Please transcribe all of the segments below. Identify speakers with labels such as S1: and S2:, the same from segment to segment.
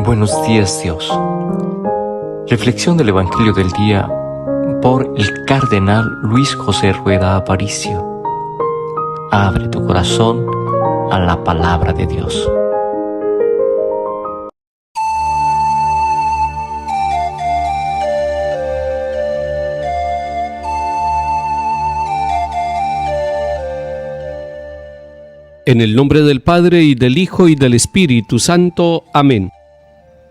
S1: Buenos días, Dios. Reflexión del Evangelio del día por el Cardenal Luis José Rueda Aparicio. Abre tu corazón a la palabra de Dios.
S2: En el nombre del Padre, y del Hijo, y del Espíritu Santo. Amén.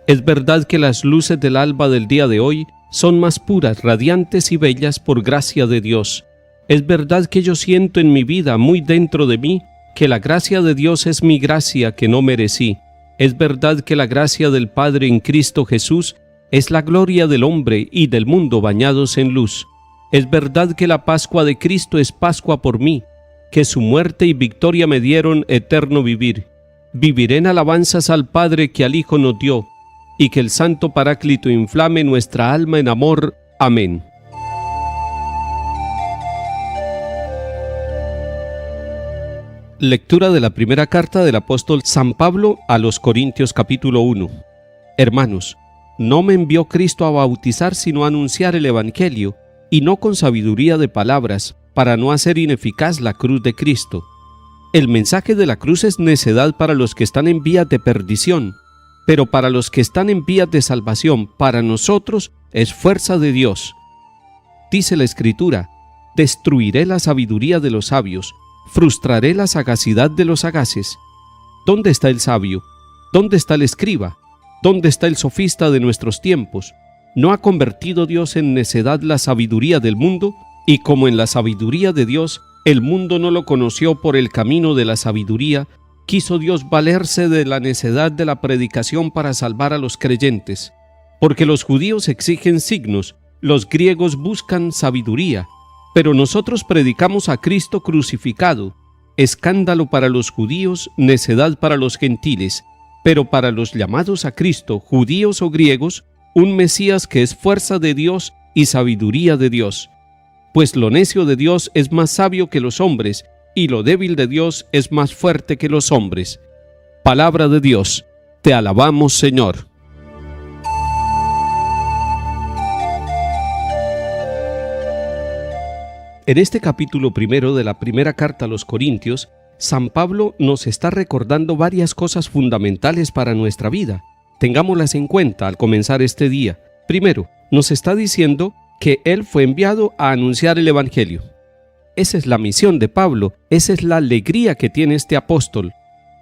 S2: Es verdad que las luces del alba del día de hoy son más puras, radiantes y bellas por gracia de Dios. Es verdad que yo siento en mi vida, muy dentro de mí, que la gracia de Dios es mi gracia que no merecí. Es verdad que la gracia del Padre en Cristo Jesús es la gloria del hombre y del mundo bañados en luz. Es verdad que la Pascua de Cristo es Pascua por mí, que su muerte y victoria me dieron eterno vivir. Viviré en alabanzas al Padre que al Hijo nos dio, y que el Santo Paráclito inflame nuestra alma en amor. Amén. Lectura de la primera carta del apóstol San Pablo a los Corintios, capítulo 1. Hermanos, no me envió Cristo a bautizar, sino a anunciar el Evangelio, y no con sabiduría de palabras, para no hacer ineficaz la cruz de Cristo. El mensaje de la cruz es necedad para los que están en vías de perdición, pero para los que están en vías de salvación, para nosotros es fuerza de Dios. Dice la Escritura: destruiré la sabiduría de los sabios, frustraré la sagacidad de los sagaces. ¿Dónde está el sabio? ¿Dónde está el escriba? ¿Dónde está el sofista de nuestros tiempos? ¿No ha convertido Dios en necedad la sabiduría del mundo? Y como en la sabiduría de Dios el mundo no lo conoció por el camino de la sabiduría, quiso Dios valerse de la necedad de la predicación para salvar a los creyentes. Porque los judíos exigen signos, los griegos buscan sabiduría, pero nosotros predicamos a Cristo crucificado, escándalo para los judíos, necedad para los gentiles, pero para los llamados a Cristo, judíos o griegos, un Mesías que es fuerza de Dios y sabiduría de Dios. Pues lo necio de Dios es más sabio que los hombres, y lo débil de Dios es más fuerte que los hombres. Palabra de Dios. Te alabamos, Señor. En este capítulo primero de la primera carta a los Corintios, San Pablo nos está recordando varias cosas fundamentales para nuestra vida. Tengámoslas en cuenta al comenzar este día. Primero, nos está diciendo que él fue enviado a anunciar el Evangelio. Esa es la misión de Pablo, esa es la alegría que tiene este apóstol.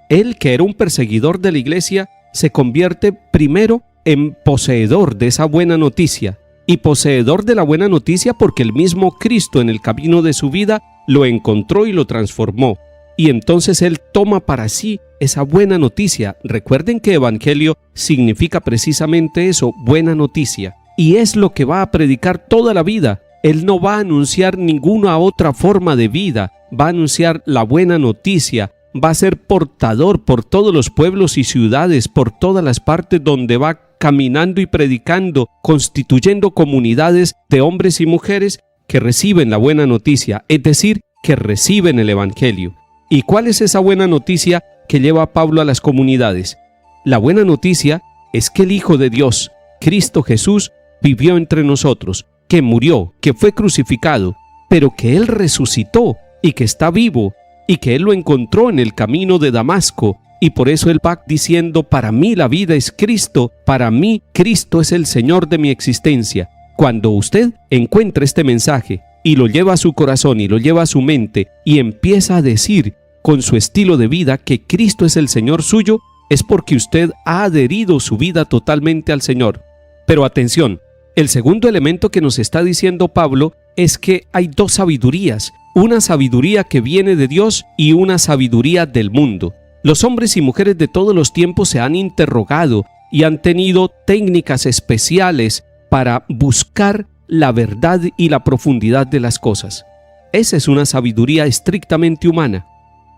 S2: Él, que era un perseguidor de la iglesia, se convierte primero en poseedor de esa buena noticia, y poseedor de la buena noticia porque el mismo Cristo en el camino de su vida lo encontró y lo transformó. Y entonces él toma para sí esa buena noticia. Recuerden que evangelio significa precisamente eso, buena noticia. Y es lo que va a predicar toda la vida. Él no va a anunciar ninguna otra forma de vida, va a anunciar la buena noticia, va a ser portador por todos los pueblos y ciudades, por todas las partes donde va caminando y predicando, constituyendo comunidades de hombres y mujeres que reciben la buena noticia, es decir, que reciben el Evangelio. ¿Y cuál es esa buena noticia que lleva a Pablo a las comunidades? La buena noticia es que el Hijo de Dios, Cristo Jesús, vivió entre nosotros, que murió, que fue crucificado, pero que Él resucitó y que está vivo y que Él lo encontró en el camino de Damasco. Y por eso Él va diciendo: para mí la vida es Cristo, para mí Cristo es el Señor de mi existencia. Cuando usted encuentra este mensaje y lo lleva a su corazón y lo lleva a su mente y empieza a decir con su estilo de vida que Cristo es el Señor suyo, es porque usted ha adherido su vida totalmente al Señor. Pero atención, el segundo elemento que nos está diciendo Pablo es que hay dos sabidurías, una sabiduría que viene de Dios y una sabiduría del mundo. Los hombres y mujeres de todos los tiempos se han interrogado y han tenido técnicas especiales para buscar la verdad y la profundidad de las cosas. Esa es una sabiduría estrictamente humana.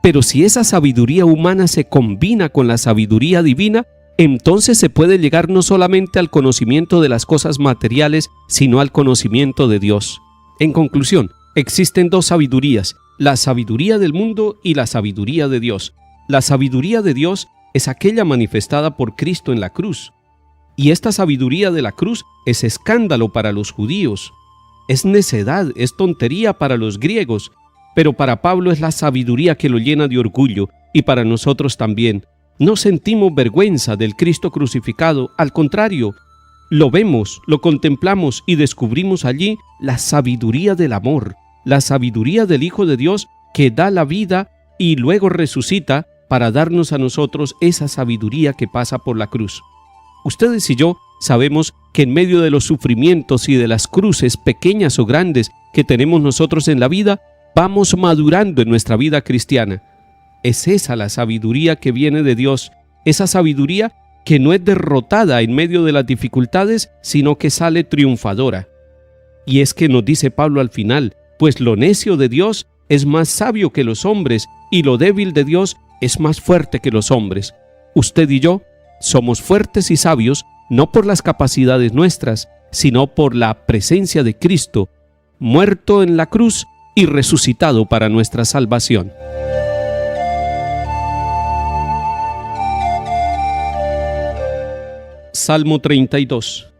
S2: Pero si esa sabiduría humana se combina con la sabiduría divina, entonces se puede llegar no solamente al conocimiento de las cosas materiales, sino al conocimiento de Dios. En conclusión, existen dos sabidurías, la sabiduría del mundo y la sabiduría de Dios. La sabiduría de Dios es aquella manifestada por Cristo en la cruz. Y esta sabiduría de la cruz es escándalo para los judíos, es necedad, es tontería para los griegos, pero para Pablo es la sabiduría que lo llena de orgullo, y para nosotros también. No sentimos vergüenza del Cristo crucificado, al contrario, lo vemos, lo contemplamos y descubrimos allí la sabiduría del amor, la sabiduría del Hijo de Dios que da la vida y luego resucita para darnos a nosotros esa sabiduría que pasa por la cruz. Ustedes y yo sabemos que en medio de los sufrimientos y de las cruces pequeñas o grandes que tenemos nosotros en la vida, vamos madurando en nuestra vida cristiana. Es esa la sabiduría que viene de Dios, esa sabiduría que no es derrotada en medio de las dificultades, sino que sale triunfadora. Y es que nos dice Pablo al final, pues lo necio de Dios es más sabio que los hombres, y lo débil de Dios es más fuerte que los hombres. Usted y yo somos fuertes y sabios no por las capacidades nuestras, sino por la presencia de Cristo, muerto en la cruz y resucitado para nuestra salvación. Salmo 32.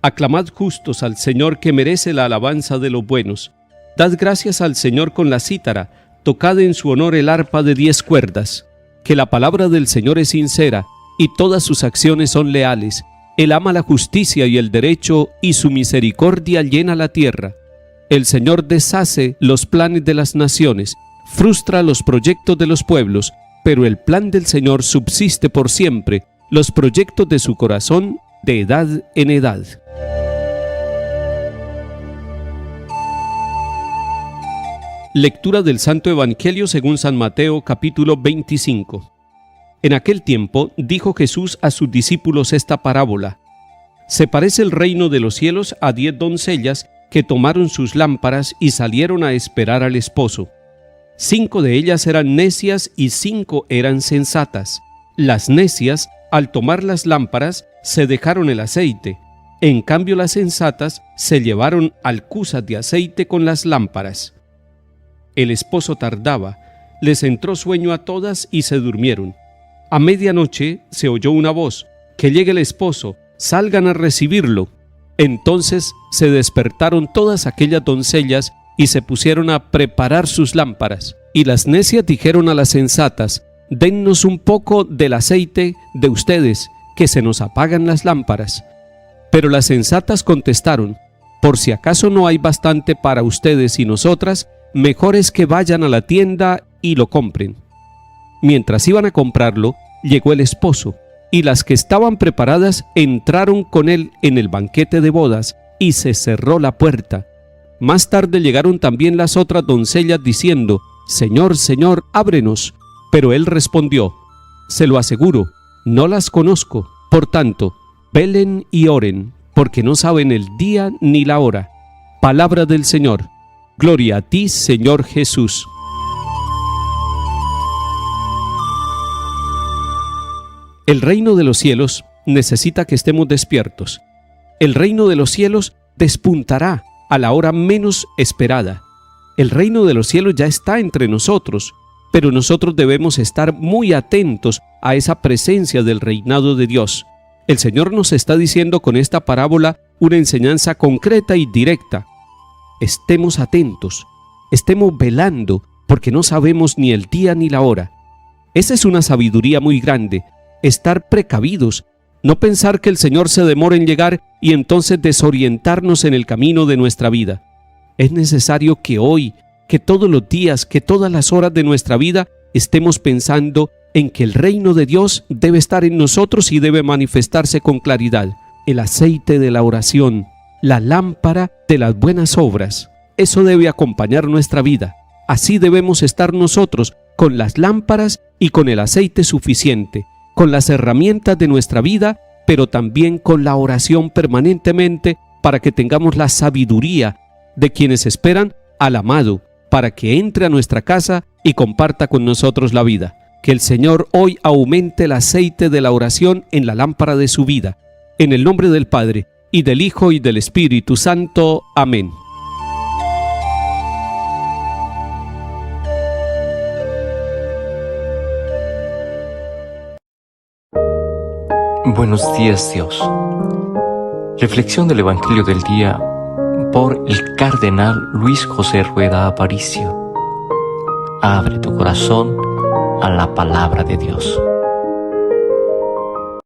S2: Aclamad justos al Señor, que merece la alabanza de los buenos. Dad gracias al Señor con la cítara, tocad en su honor el arpa de 10 cuerdas. Que la palabra del Señor es sincera, y todas sus acciones son leales. Él ama la justicia y el derecho, y su misericordia llena la tierra. El Señor deshace los planes de las naciones, frustra los proyectos de los pueblos, pero el plan del Señor subsiste por siempre, los proyectos de su corazón de edad en edad. Lectura del Santo Evangelio según San Mateo, capítulo 25. En aquel tiempo dijo Jesús a sus discípulos esta parábola: Se parece el reino de los cielos a 10 doncellas que tomaron sus lámparas y salieron a esperar al esposo. 5 de ellas eran necias y 5 eran sensatas. Las necias, al tomar las lámparas, se dejaron el aceite. En cambio, las sensatas se llevaron alcuzas de aceite con las lámparas. El esposo tardaba, les entró sueño a todas y se durmieron. A medianoche se oyó una voz: que llegue el esposo, salgan a recibirlo. Entonces se despertaron todas aquellas doncellas y se pusieron a preparar sus lámparas. Y las necias dijeron a las sensatas: dennos un poco del aceite de ustedes, que se nos apagan las lámparas. Pero las sensatas contestaron: por si acaso no hay bastante para ustedes y nosotras, mejor es que vayan a la tienda y lo compren. Mientras iban a comprarlo, llegó el esposo, y las que estaban preparadas entraron con él en el banquete de bodas, y se cerró la puerta. Más tarde llegaron también las otras doncellas diciendo: Señor, Señor, ábrenos. Pero él respondió: se lo aseguro, no las conozco. Por tanto, velen y oren, porque no saben el día ni la hora. Palabra del Señor. Gloria a ti, Señor Jesús. El reino de los cielos necesita que estemos despiertos. El reino de los cielos despuntará a la hora menos esperada. El reino de los cielos ya está entre nosotros, pero nosotros debemos estar muy atentos a esa presencia del reinado de Dios. El Señor nos está diciendo con esta parábola una enseñanza concreta y directa. Estemos atentos, estemos velando, porque no sabemos ni el día ni la hora. Esa es una sabiduría muy grande, estar precavidos, no pensar que el Señor se demora en llegar y entonces desorientarnos en el camino de nuestra vida. Es necesario que hoy, que todos los días, que todas las horas de nuestra vida estemos pensando en que el reino de Dios debe estar en nosotros y debe manifestarse con claridad. El aceite de la oración, la lámpara de las buenas obras, eso debe acompañar nuestra vida. Así debemos estar nosotros, con las lámparas y con el aceite suficiente, con las herramientas de nuestra vida, pero también con la oración permanentemente para que tengamos la sabiduría de quienes esperan al amado, para que entre a nuestra casa y comparta con nosotros la vida. Que el Señor hoy aumente el aceite de la oración en la lámpara de su vida. En el nombre del Padre, y del Hijo, y del Espíritu Santo. Amén.
S1: Buenos días, Dios. Reflexión del Evangelio del día por el cardenal Luis José Rueda Aparicio. Abre tu corazón a la palabra de Dios.